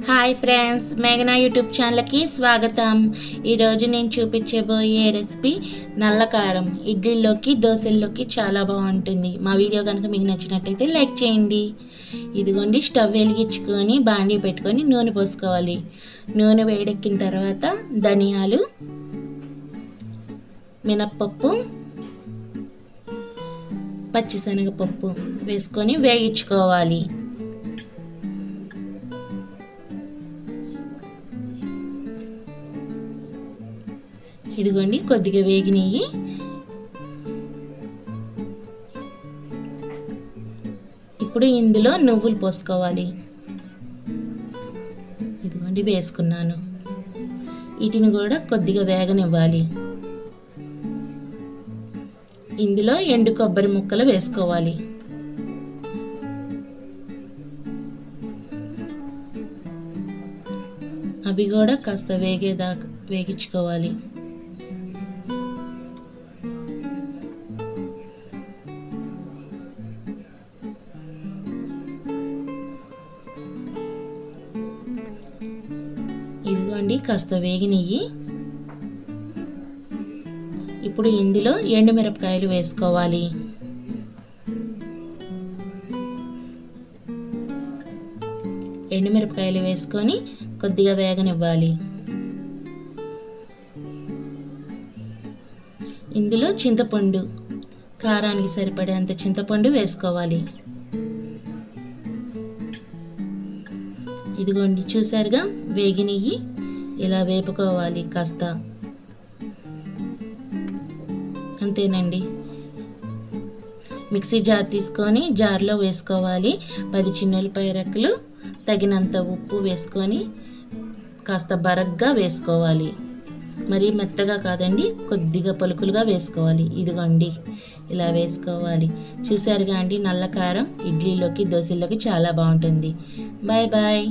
Hi friends, మేఘనా YouTube ఛానల్కి స్వాగతం. ఈరోజు నేను చూపించబోయే రెసిపీ నల్ల కారం. ఇడ్లీలోకి దోశల్లోకి చాలా బాగుంటుంది. మా వీడియో కనుక మీకు నచ్చినట్టయితే లైక్ చేయండి. ఇదిగోండి, స్టవ్ వెలిగించుకొని బాండీ పెట్టుకొని నూనె పోసుకోవాలి. నూనె వేడెక్కిన తర్వాత ధనియాలు, మినప్పప్పు, పచ్చిశనగపప్పు వేసుకొని వేయించుకోవాలి. ఇదిగోండి, కొద్దిగా వేగినవి. ఇప్పుడు ఇందులో నువ్వులు పోసుకోవాలి. ఇదిగోండి, వేసుకున్నాను. వీటిని కూడా కొద్దిగా వేగనివ్వాలి. ఇందులో ఎండు కొబ్బరి ముక్కలు వేసుకోవాలి. అవి కూడా కాస్త వేగేదాకా వేగించుకోవాలి. ఇదిగోండి, కాస్త వేగినవి. ఇప్పుడు ఇందులో ఎండుమిరపకాయలు వేసుకోవాలి. ఎండుమిరపకాయలు వేసుకొని కొద్దిగా వేగనివ్వాలి. ఇందులో చింతపండు, కారానికి సరిపడేంత చింతపండు వేసుకోవాలి. ఇదిగోండి, చూసారుగా వేగినవి. ఇలా వేపుకోవాలి కాస్త. అంతేనండి. మిక్సీ జార్ తీసుకొని జార్లో వేసుకోవాలి. 10 చిన్నులపాయ రెక్కలు, తగినంత ఉప్పు వేసుకొని కాస్త బరగ్గా వేసుకోవాలి. మరీ మెత్తగా కాదండి, కొద్దిగా పలుకులుగా వేసుకోవాలి. ఇదిగోండి, ఇలా వేసుకోవాలి. చూసారుగా అండి, నల్ల కారం ఇడ్లీలోకి దోశల్లోకి చాలా బాగుంటుంది. Bye bye.